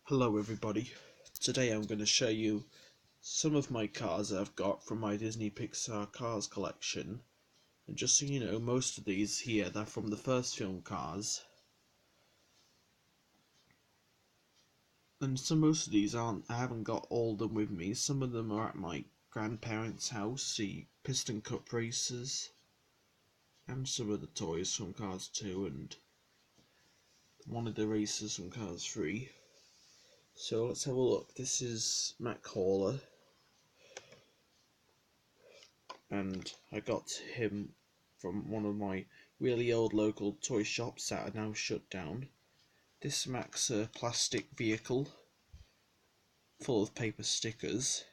Hello everybody, today I'm going to show you some of my cars that I've got from my Disney Pixar Cars collection. And just so you know, most of these here, they're from the first film Cars. And most of these I haven't got all of them with me. Some of them are at my grandparents' house, the Piston Cup races, and some of the toys from Cars 2 and one of the races from Cars 3. So let's have a look. This is Mac Hauler, and I got him from one of my really old local toy shops that are now shut down. This Mac's a plastic vehicle full of paper stickers,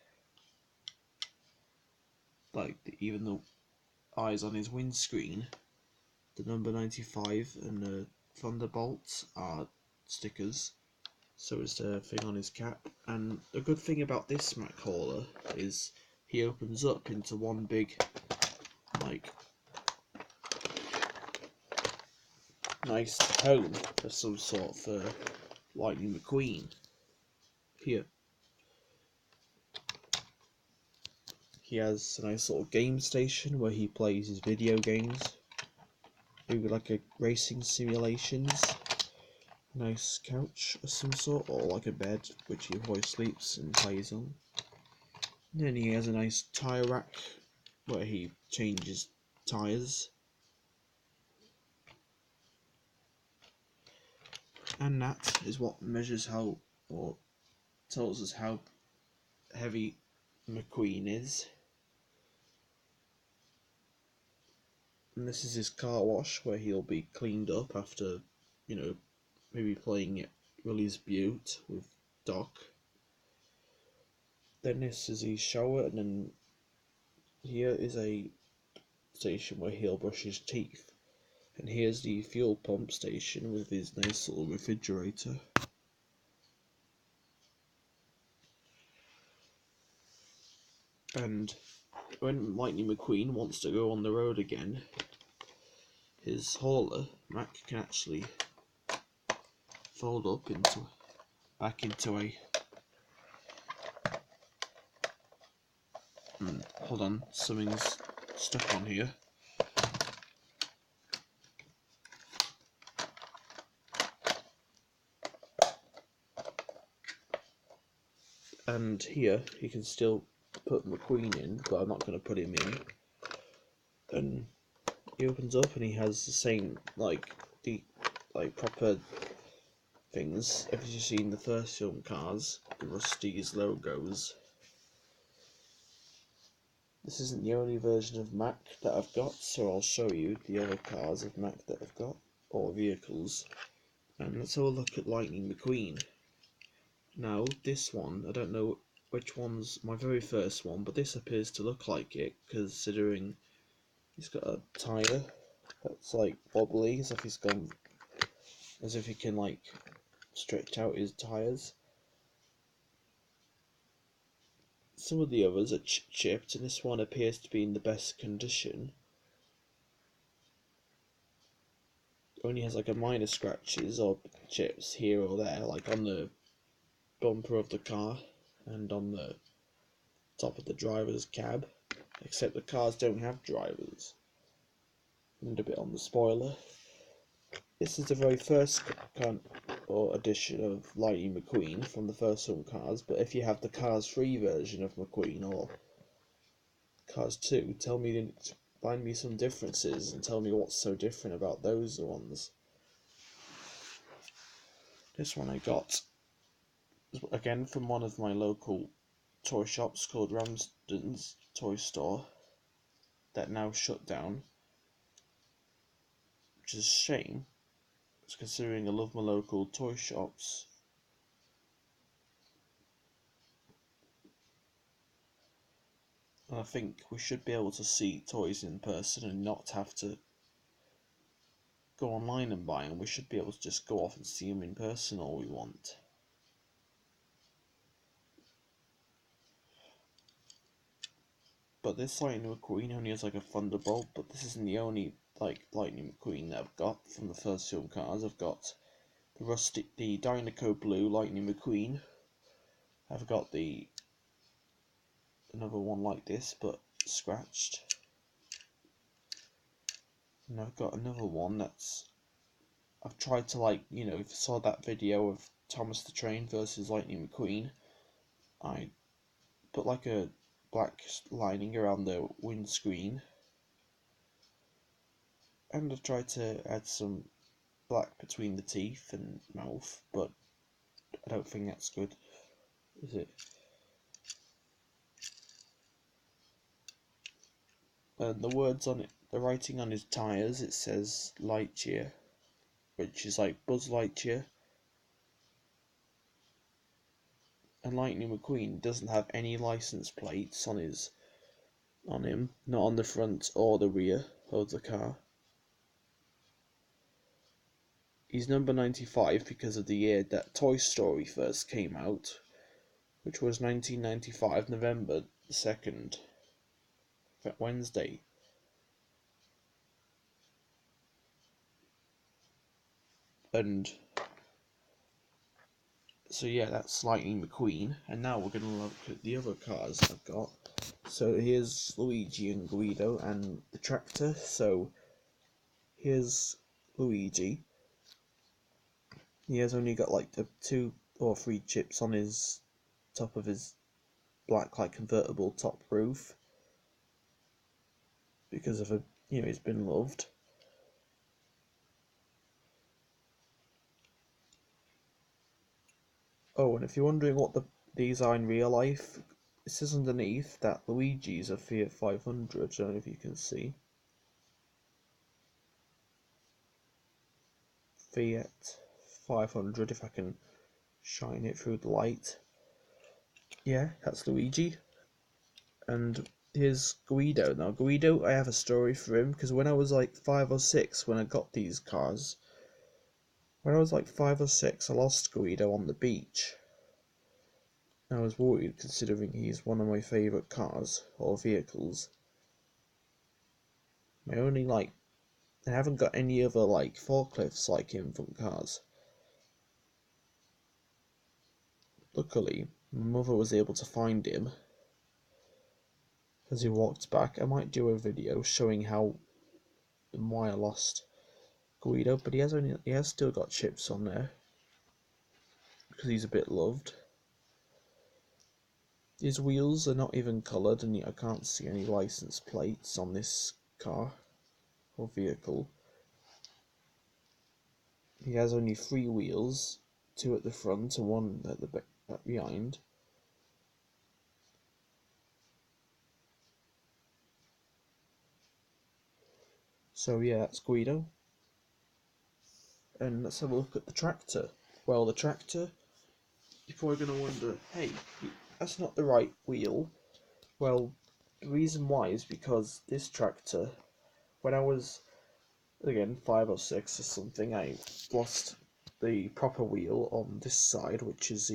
like even the eyes on his windscreen. The number 95 and the Thunderbolt are stickers, so is the thing on his cap. And the good thing about this Mac Hauler is he opens up into one big, like, nice home for some sort for Lightning McQueen. Here, he has a nice little game station where he plays his video games, maybe like a racing simulations. Nice couch of some sort, or like a bed which he always sleeps and plays on. And then he has a nice tyre rack where he changes tyres. And that is what measures how, or tells us how heavy McQueen is. And this is his car wash where he'll be cleaned up after, maybe playing at Willie's Butte with Doc. Then this is his shower, and then here is a station where he'll brush his teeth. And here's the fuel pump station with his nice little refrigerator. And when Lightning McQueen wants to go on the road again, his hauler, Mac, can actually fold up back into a... hold on, something's stuck on here. And here he can still put McQueen in, but I'm not going to put him in. And he opens up and he has the same proper things as you see in the first film Cars, the Rust-eze logos. This isn't the only version of Mac that I've got, so I'll show you the other cars of Mac that I've got, or vehicles. And let's have a look at Lightning McQueen. Now, this one, I don't know which one's my very first one, but this appears to look like it, considering he's got a tyre that's like wobbly, as if he can like stretch out his tyres. Some of the others are chipped, and this one appears to be in the best condition. Only has like a minor scratches or chips here or there, like on the bumper of the car and on the top of the driver's cab, except the cars don't have drivers. And a bit on the spoiler. This is the very first edition of Lightning McQueen from the first film Cars, but if you have the Cars 3 version of McQueen or Cars 2, find me some differences and tell me what's so different about those ones. This one I got again from one of my local toy shops called Ramsden's Toy Store that now shut down, which is a shame, considering I love my local toy shops. And I think we should be able to see toys in person and not have to go online and buy them. We should be able to just go off and see them in person all we want. But this Lightning McQueen only has like a Thunderbolt, but this isn't the only Lightning McQueen that I've got from the first film Cars. I've got the Dynaco Blue Lightning McQueen. I've got another one like this but scratched, and I've got another one I've tried to, like, if you saw that video of Thomas the Train versus Lightning McQueen, I put like a black lining around the windscreen, and I tried to add some black between the teeth and mouth, but I don't think that's good, is it? The words on it, the writing on his tyres, it says Lightyear, which is like Buzz Lightyear. And Lightning McQueen doesn't have any license plates on him, not on the front or the rear of the car. He's number 95 because of the year that Toy Story first came out, which was 1995, November 2nd, Wednesday. And so yeah, that's Lightning McQueen, and now we're gonna look at the other cars I've got. So here's Luigi and Guido and the tractor. So here's Luigi. He has only got like the 2 or 3 chips on his top of his black, like, convertible top roof because of he's been loved. Oh, and if you're wondering what these are in real life, it says underneath that Luigi's a Fiat 500. I don't know if you can see. Fiat 500, if I can shine it through the light. Yeah, that's Luigi. And here's Guido. Now, Guido, I have a story for him, because when I was like 5 or 6, when I got these cars, when I was like 5 or 6, I lost Guido on the beach. I was worried, considering he's one of my favourite cars, or vehicles. I haven't got any other, like, forklifts like him from cars. Luckily, my mother was able to find him as he walked back. I might do a video showing how and why I lost Guido, but he has still got chips on there because he's a bit loved. His wheels are not even coloured, and I can't see any license plates on this car or vehicle. He has only 3 wheels, 2 at the front and 1 at the back, behind. So yeah, that's Guido. And let's have a look at the tractor. Well, the tractor, you're probably going to wonder, hey, that's not the right wheel. Well, the reason why is because this tractor, when I was, again, 5 or 6 or something, I lost the proper wheel on this side, which is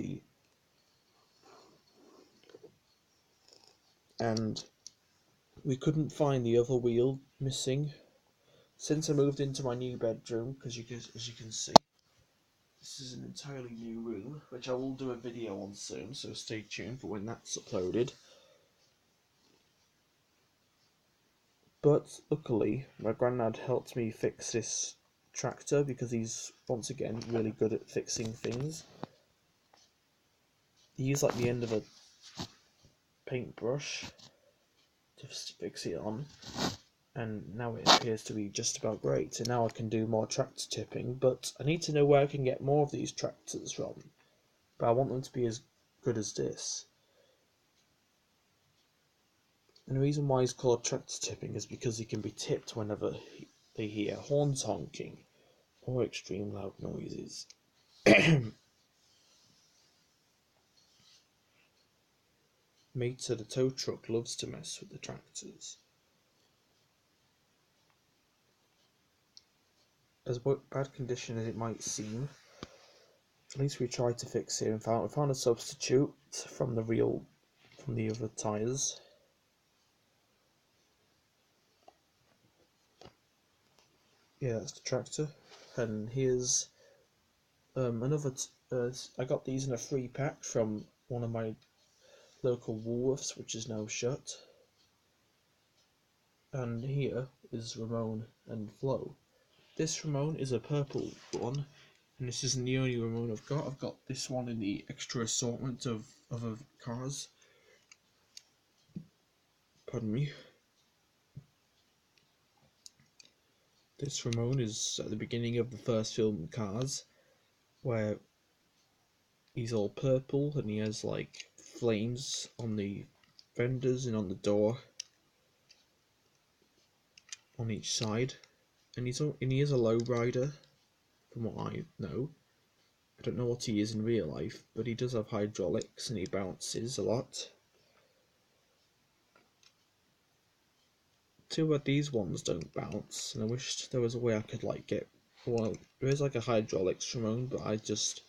and we couldn't find the other wheel missing. Since I moved into my new bedroom, as you can see, this is an entirely new room, which I will do a video on soon, so stay tuned for when that's uploaded. But luckily, my granddad helped me fix this tractor because he's, once again, really good at fixing things. He used like the end of a paintbrush to fix it on, and now it appears to be just about great. And now I can do more tractor tipping, but I need to know where I can get more of these tractors from. But I want them to be as good as this. And the reason why he's called tractor tipping is because he can be tipped whenever they hear horns honking or extreme loud noises. Mate said a tow truck loves to mess with the tractors. As bad condition as it might seem, at least we tried to fix it and found a substitute from the other tyres. Yeah, that's the tractor. And here's I got these in a free pack from one of my local Woolworths, which is now shut. And here is Ramon and Flo. This Ramon is a purple one, and this isn't the only Ramon I've got. I've got this one in the extra assortment of other cars. Pardon me. This Ramon is at the beginning of the first film, Cars, where he's all purple and he has like flames on the fenders and on the door on each side, and he is a lowrider, from what I know. I don't know what he is in real life, but he does have hydraulics and he bounces a lot. Too bad these ones don't bounce, and I wish there was a way I could like get. Well, there is like a hydraulics Ramon, but I just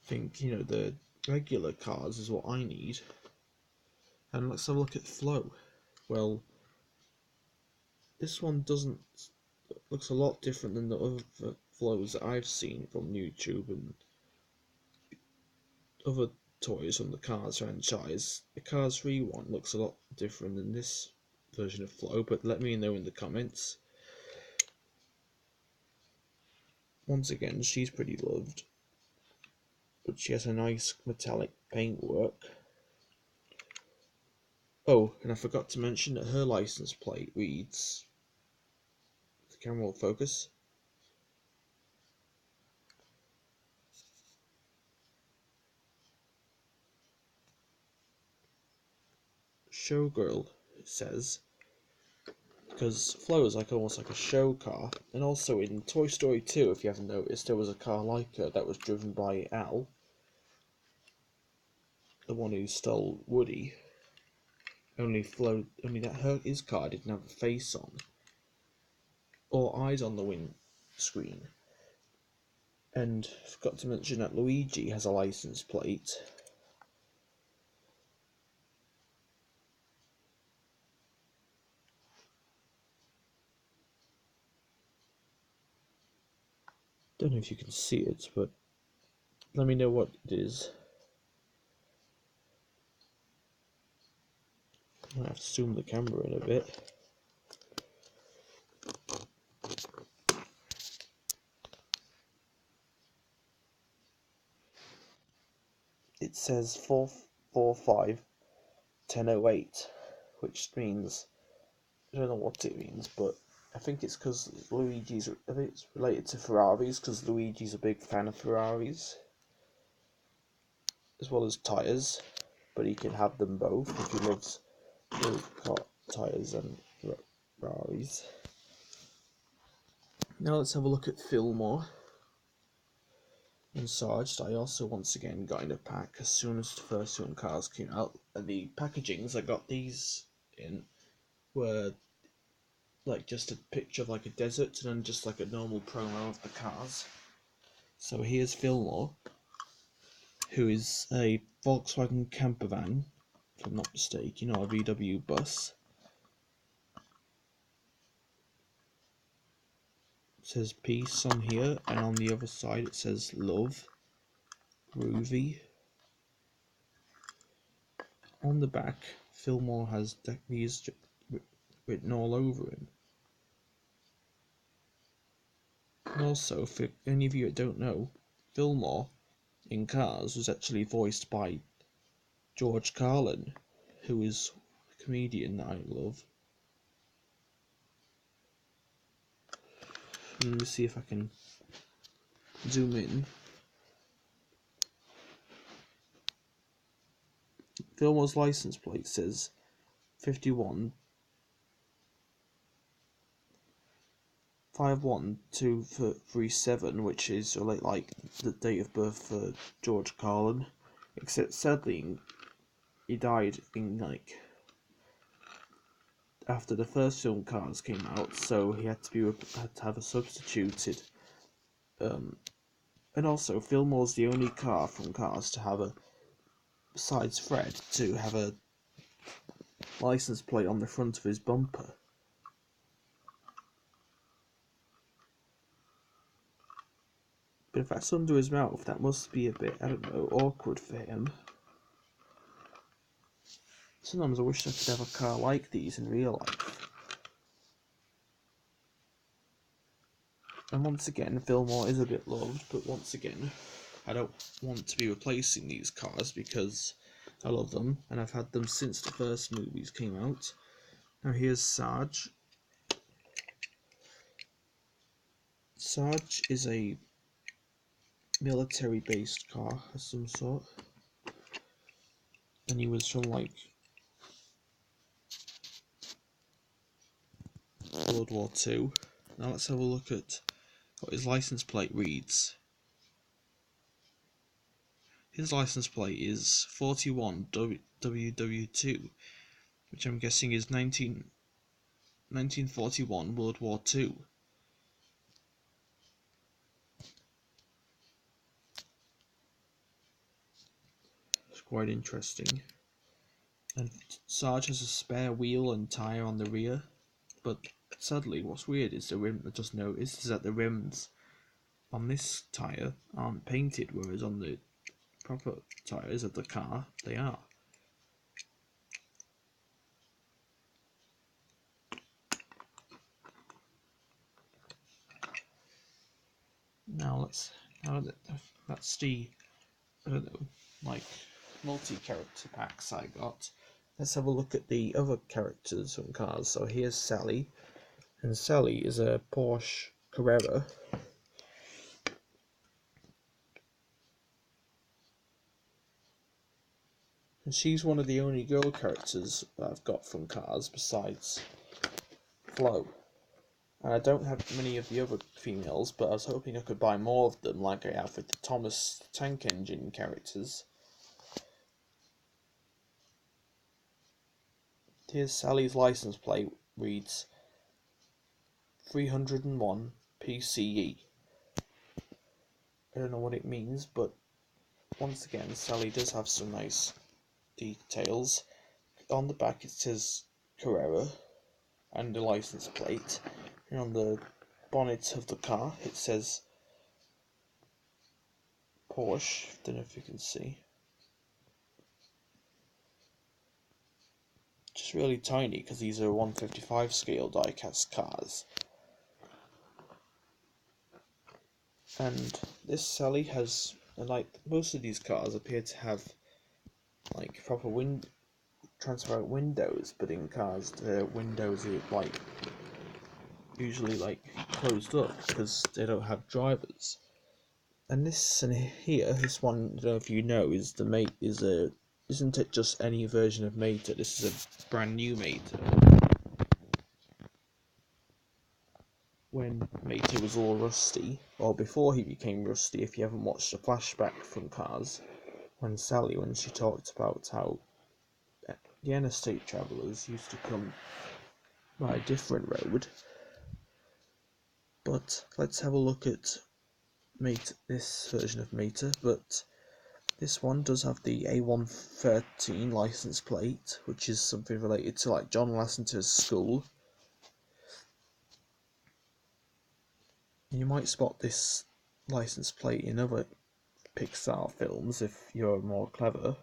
think, you know, the regular cars is what I need. And let's have a look at Flo. Well, this one doesn't looks a lot different than the other Flows that I've seen from YouTube and other toys from the Cars franchise. The Cars 3 one looks a lot different than this version of Flo, but let me know in the comments. Once again, she's pretty loved, but she has a nice metallic paintwork. Oh, and I forgot to mention that her license plate reads, the camera will focus, Showgirl, it says, because Flo is like almost like a show car. And also in Toy Story 2, if you haven't noticed, there was a car like her that was driven by Al, the one who stole Woody. Only that his car didn't have a face on or eyes on the windscreen. And forgot to mention that Luigi has a license plate. Don't know if you can see it, but let me know what it is. I might have to zoom the camera in a bit. It says 445-1008, which means, I don't know what it means, but I think it's because I think it's related to Ferraris, because Luigi's a big fan of Ferraris, as well as tyres, but he can have them both if he loves car tyres and Ferraris. Now let's have a look at Fillmore and Sarged. I also once again got in a pack as soon as the first two cars came out, and the packagings I got these in were like just a picture of like a desert and then just like a normal promo of the cars. So here's Fillmore, who is a Volkswagen camper van, if I'm not mistaken, or a VW bus. It says peace on here, and on the other side it says love, groovy. On the back, Fillmore has these written all over him. And also, for any of you that don't know, Fillmore in Cars was actually voiced by George Carlin, who is a comedian that I love. Let me see if I can zoom in. Fillmore's license plate says 51-51237, which is like the date of birth for George Carlin. Except sadly, he died in like after the first film Cars came out, so he had to have a substituted. And also, Fillmore's the only car from Cars to have besides Fred, to have a license plate on the front of his bumper. But if that's under his mouth, that must be a bit, I don't know, awkward for him. Sometimes I wish I could have a car like these in real life. And once again, Fillmore is a bit loved, but once again, I don't want to be replacing these cars because I love them, and I've had them since the first movies came out. Now here's Sarge. Sarge is a military-based car of some sort, and he was from like World War II. Now let's have a look at what his license plate reads. His license plate is 41 WW2, which I'm guessing is 1941 World War II. It's quite interesting. And Sarge has a spare wheel and tyre on the rear, but sadly what's weird is the rim. I just noticed is that the rims on this tyre aren't painted, whereas on the proper tyres of the car they are. Now that's the, I don't know, like multi-character packs I got. Let's have a look at the other characters from cars. So here's Sally, and Sally is a Porsche Carrera. And she's one of the only girl characters that I've got from cars besides Flo. And I don't have many of the other females, but I was hoping I could buy more of them like I have with the Thomas Tank Engine characters. Here's Sally's license plate, reads 301 PCE. I don't know what it means, but once again, Sally does have some nice details. On the back it says Carrera and the license plate, and on the bonnet of the car it says Porsche. Don't know if you can see. Just really tiny because these are 155 scale die-cast cars. And this Sally has, like most of these cars appear to have like proper transparent windows, but in cars the windows are like usually like closed up because they don't have drivers. And this and here, this one, I don't know if you know, is the mate is a isn't it just any version of Mater? This is a brand new Mater. When Mater was all rusty, or before he became rusty, if you haven't watched the flashback from Cars, when she talked about how the interstate travellers used to come by a different road. But let's have a look at this version of Mater. But this one does have the A113 license plate, which is something related to like John Lasseter's school. And you might spot this license plate in other Pixar films if you're more clever.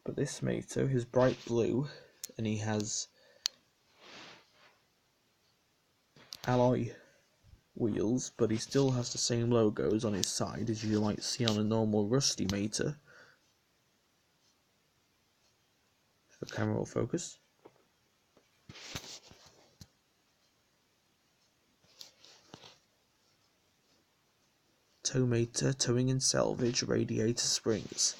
But this Mater is bright blue, and he has alloy wheels, but he still has the same logos on his side as you might see on a normal rusty Mater. If the camera will focus. Tow Mater, towing and salvage, radiator springs.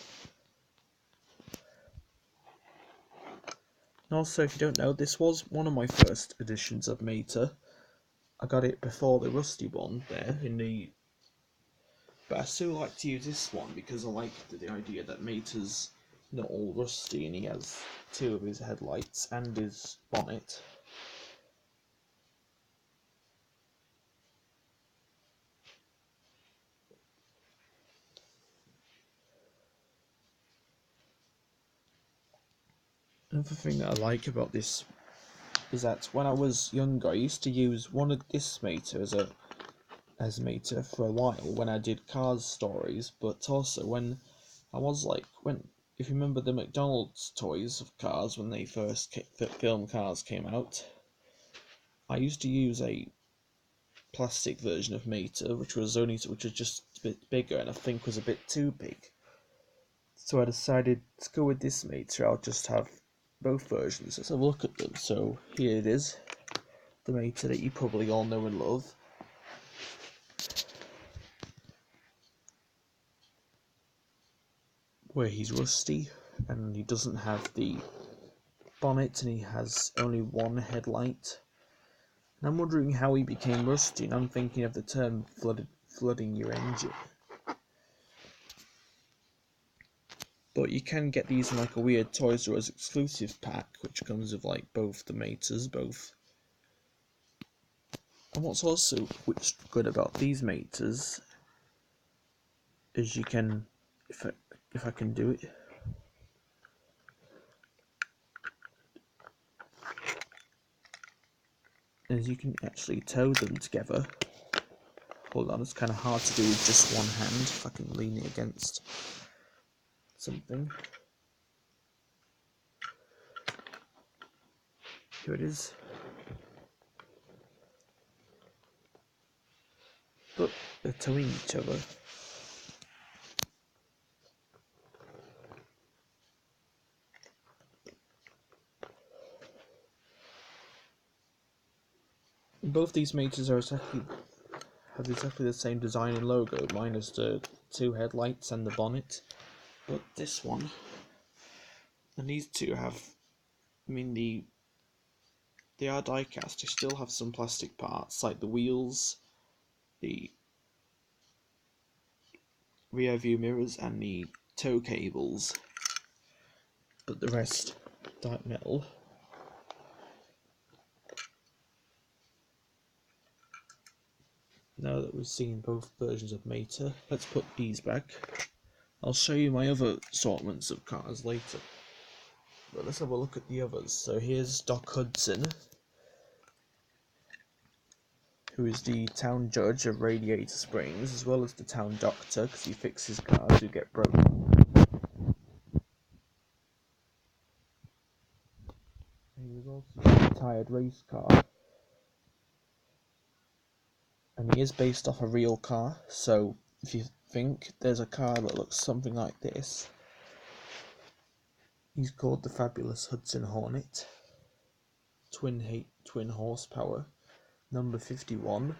And also, if you don't know, this was one of my first editions of Mater. I got it before the rusty one there in the. But I still like to use this one because I like the idea that Mater's not all rusty and he has two of his headlights and his bonnet. Another thing that I like about this is that when I was younger, I used to use one of this Mater as a as Mater for a while when I did Cars stories, but also when I was like, if you remember the McDonald's toys of Cars when they first film Cars came out, I used to use a plastic version of Mater, which was just a bit bigger and I think was a bit too big. So I decided to go with this Mater. I'll just have both versions. Let's have a look at them. So here it is, the Mater that you probably all know and love. Where he's rusty and he doesn't have the bonnet and he has only one headlight. And I'm wondering how he became rusty, and I'm thinking of the term flooding your engine. But you can get these in like a weird Toys R Us exclusive pack, which comes with like both the Maters, both. And what's also good about these Maters is you can, if I can do it, is you can actually tow them together. Hold on, it's kind of hard to do with just one hand. If I can lean it against something. Here it is. But they're towing each other. Both these Maters have exactly the same design and logo, minus the two headlights and the bonnet. But this one, and these two have, I mean, they are die-cast. They still have some plastic parts, like the wheels, the rear view mirrors, and the tow cables. But the rest, dark metal. Now that we've seen both versions of Mater, let's put these back. I'll show you my other assortments of cars later. But let's have a look at the others. So here's Doc Hudson, who is the town judge of Radiator Springs, as well as the town doctor, because he fixes cars who get broken. He was also a retired race car. And he is based off a real car, so if you think there's a car that looks something like this, he's called the Fabulous Hudson Hornet. Twin horsepower, number 51.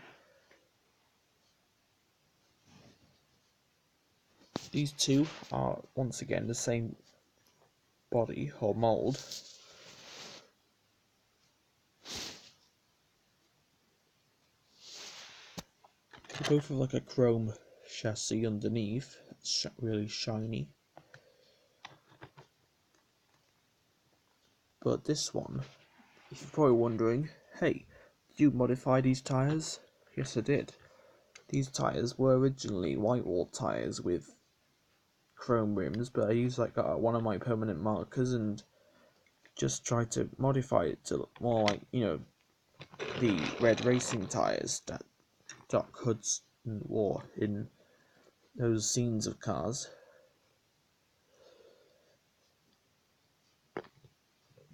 These two are once again the same body or mould. They both have like a chrome chassis underneath, it's really shiny. But this one, if you're probably wondering, hey, did you modify these tyres? Yes, I did. These tyres were originally whitewall tyres with chrome rims, but I used like one of my permanent markers and just tried to modify it to look more like, you know, the red racing tyres that Doc Hudson wore in those scenes of Cars.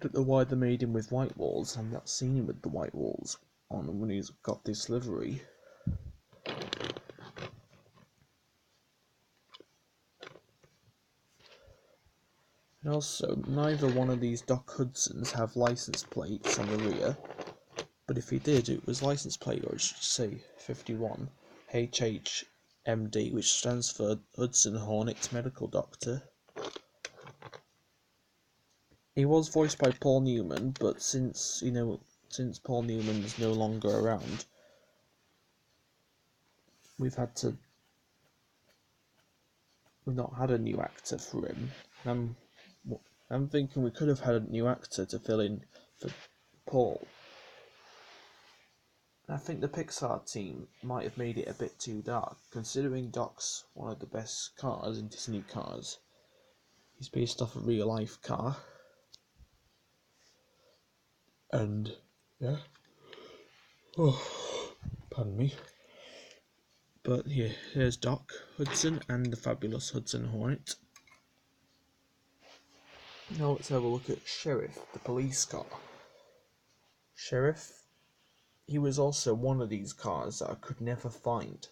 Don't know why they made him with white walls. I've not seen him with the white walls on when he's got this livery. And also, neither one of these Doc Hudsons have license plates on the rear, but if he did, it was license plate, or it should say 51 HHMD, which stands for Hudson Hornet Medical Doctor. He was voiced by Paul Newman, but since Paul Newman is no longer around, we've not had a new actor for him. I'm thinking we could have had a new actor to fill in for Paul. I think the Pixar team might have made it a bit too dark, considering Doc's one of the best cars in Disney cars. He's based off a real life car. And, yeah. Oh, pardon me. But here's Doc Hudson and the fabulous Hudson Hornet. Now let's have a look at Sheriff, the police car. Sheriff, he was also one of these cars that I could never find.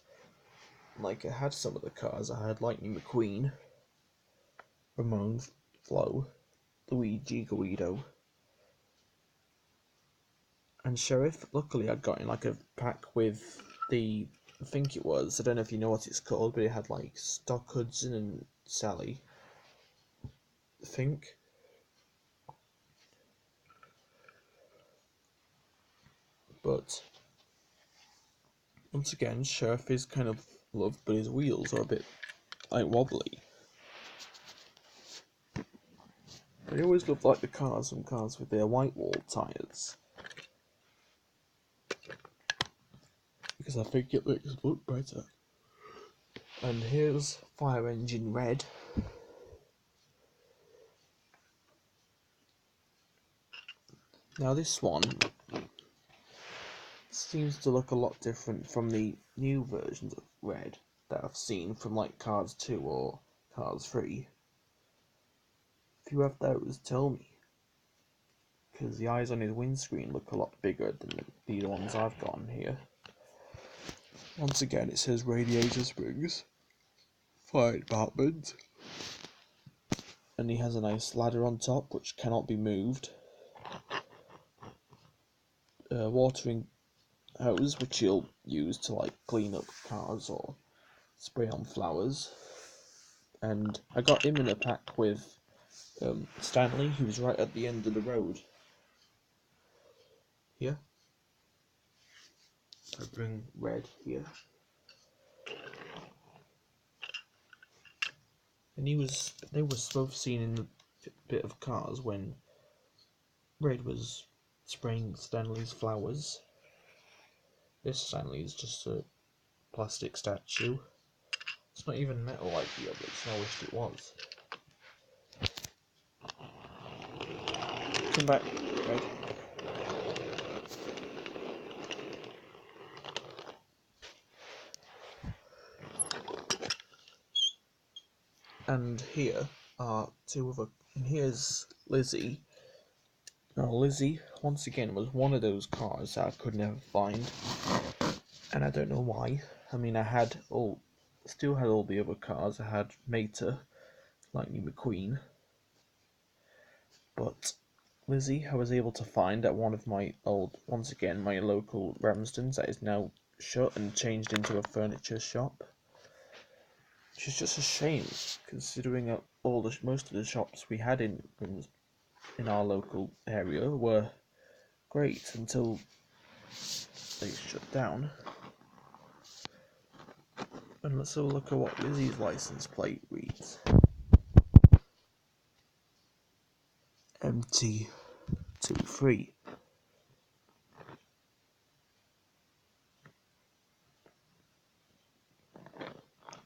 Like, I had some of the cars. I had Lightning McQueen, Ramon Flo, Luigi Guido, and Sheriff. Luckily, I'd got in like a pack with the, I think it was, I don't know if you know what it's called, but it had like Stock Hudson and Sally, I think. But once again, Sheriff is kind of loved, but his wheels are a bit like wobbly. But I always loved like the cars with their white wall tyres, because I think it makes it look better. And here's Fire Engine Red. Now this one seems to look a lot different from the new versions of Red that I've seen from like Cars 2 or Cars 3. If you have those, tell me. Because the eyes on his windscreen look a lot bigger than the ones I've got on here. Once again, it says Radiator Springs, Fire Department. And he has a nice ladder on top which cannot be moved. Watering hose which he'll use to like clean up cars or spray on flowers. And I got him in a pack with Stanley, who was right at the end of the road. Here. I bring Red here. And they were both seen in a bit of Cars when Red was spraying Stanley's flowers. This Stanley is just a plastic statue. It's not even metal like the others, I wished it was. Come back, Red. And here are two other. And here's Lizzie. Now, Lizzie, once again, was one of those cars that I could never find. And I don't know why. I mean, still had all the other cars. I had Mater, Lightning McQueen. But Lizzie, I was able to find at one of my once again, my local Ramsdens that is now shut and changed into a furniture shop. Which is just a shame, considering most of the shops we had in our local area were great until they shut down. And let's have a look at what Lizzie's license plate reads. MT23.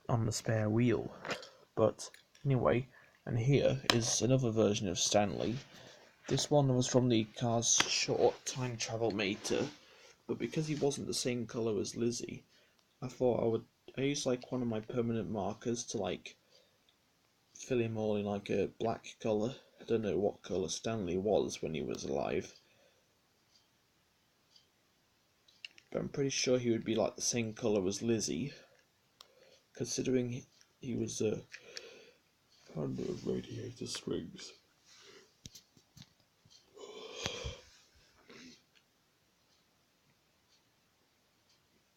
On the spare wheel. But anyway, and here is another version of Stanley. This one was from the Cars Short Time Travel Mater, but because he wasn't the same colour as Lizzie, I thought I used like one of my permanent markers to like fill him all in like a black colour. I don't know what colour Stanley was when he was alive, but I'm pretty sure he would be like the same colour as Lizzie, considering he was a founder of Radiator Springs.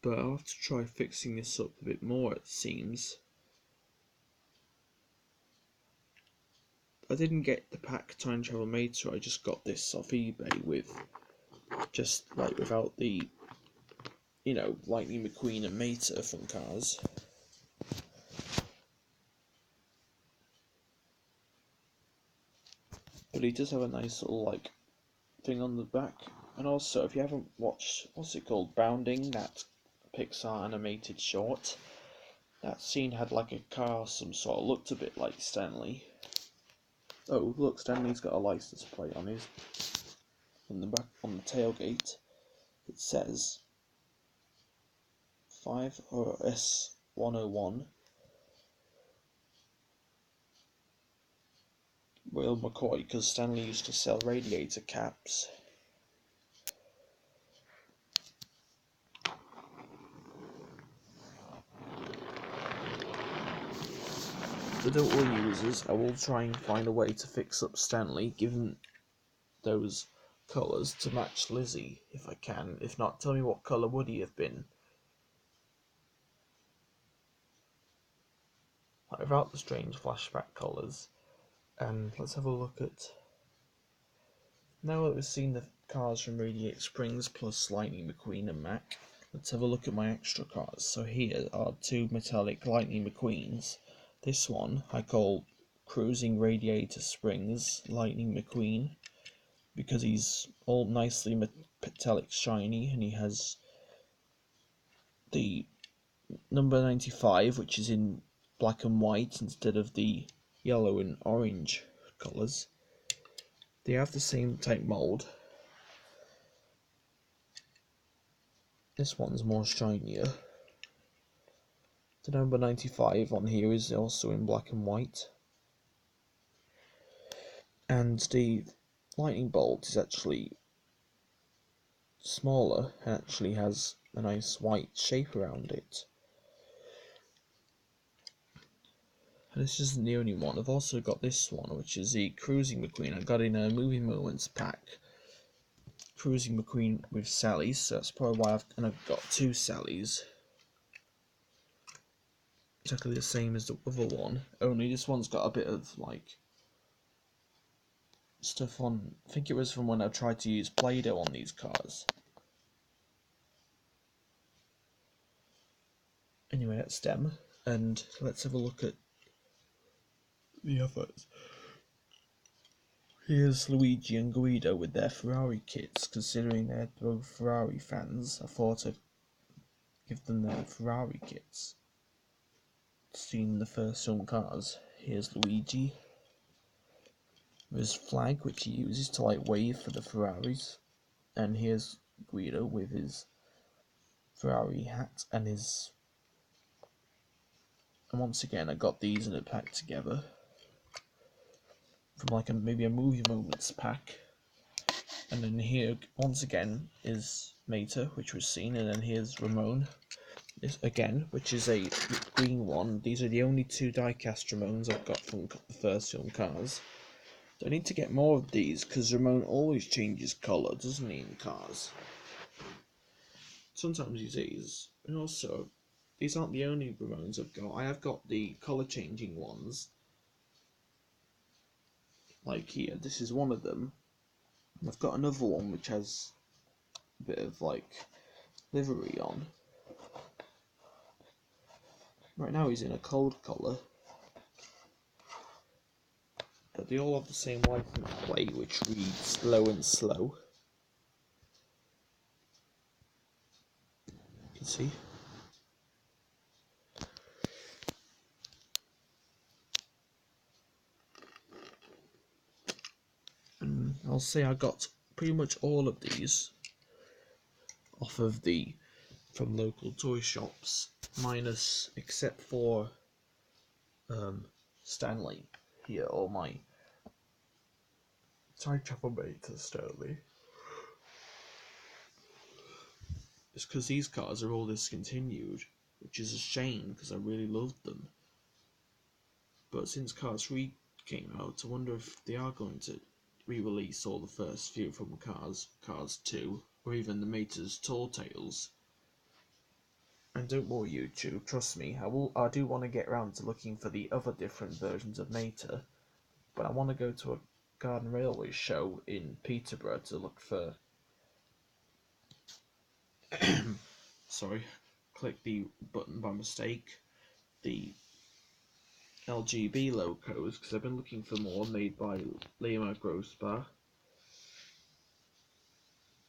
But I'll have to try fixing this up a bit more, it seems. I didn't get the pack Time Travel Mater, I just got this off eBay with just like without the, Lightning McQueen and Mater from Cars. But he does have a nice little like thing on the back. And also, if you haven't watched, what's it called, Bounding, that Pixar animated short, that scene had like a car of some sort, looked a bit like Stanley. Oh, look, Stanley's got a license plate on the back, on the tailgate. It says 5 or S101 Royal McCoy, because Stanley used to sell radiator caps. But don't worry, users, I will try and find a way to fix up Stanley, given those colours, to match Lizzie, if I can. If not, tell me what colour would he have been? Like, without the strange flashback colours. And let's have a look at... Now that we've seen the cars from Radiate Springs plus Lightning McQueen and Mac, let's have a look at my extra cars. So here are 2 metallic Lightning McQueens. This one I call Cruising Radiator Springs Lightning McQueen, because he's all nicely metallic shiny, and he has the number 95, which is in black and white instead of the yellow and orange colours. They have the same type mould. This one's more shinier. The number 95 on here is also in black and white. And the lightning bolt is actually smaller and actually has a nice white shape around it. And this isn't the only one. I've also got this one, which is the Cruising McQueen. I got in a Movie Moments pack. Cruising McQueen with Sally's, so that's probably why I've got 2 Sally's. Exactly the same as the other one, only this one's got a bit of like stuff on. I think it was from when I tried to use Play-Doh on these cars. Anyway, that's them, and let's have a look at the others. Here's Luigi and Guido with their Ferrari kits. Considering they're both Ferrari fans, I thought I'd give them their Ferrari kits. Seen the first film cars. Here's Luigi with his flag, which he uses to like wave for the Ferraris, and here's Guido with his Ferrari hat and his. And once again, I got these in a pack together from like maybe a Movie Moments pack. And then here, once again, is Mater, which was seen, and then here's Ramon, this again, which is a green one. These are the only 2 die-cast Ramones I've got from the first film cars. So I need to get more of these, because Ramon always changes colour, doesn't he, in cars? Sometimes he does. And also, these aren't the only Ramones I've got. I have got the colour-changing ones. Like here, this is one of them. And I've got another one which has a bit of like livery on. Right now he's in a cold colour. But they all have the same license plate, which reads low and slow. You can see. And I'll say I got pretty much all of these off of from local toy shops, minus except for Stanley here, or my time travel mate to Stanley. It's because these cars are all discontinued, which is a shame because I really loved them. But since Cars 3 came out, I wonder if they are going to re-release all the first few from Cars 2, or even the Mater's Tall Tales. And don't worry, YouTube, trust me, I do want to get around to looking for the other different versions of Mater, but I want to go to a Garden Railway show in Peterborough to look for... Sorry, click the button by mistake. The LGB logos, because I've been looking for more made by Lema Grossbar.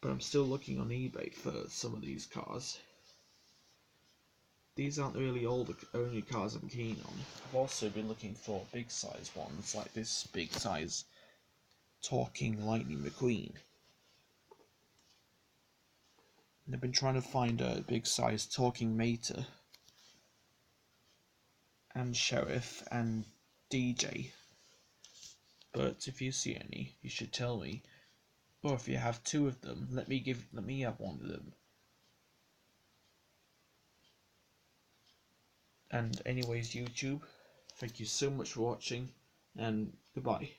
But I'm still looking on eBay for some of these cars. These aren't really all the only cars I'm keen on. I've also been looking for big size ones, like this big size Talking Lightning McQueen. I've been trying to find a big size talking mater and sheriff and DJ. But if you see any, you should tell me. Or if you have two of them, let me have one of them. And anyways, YouTube, thank you so much for watching, and goodbye.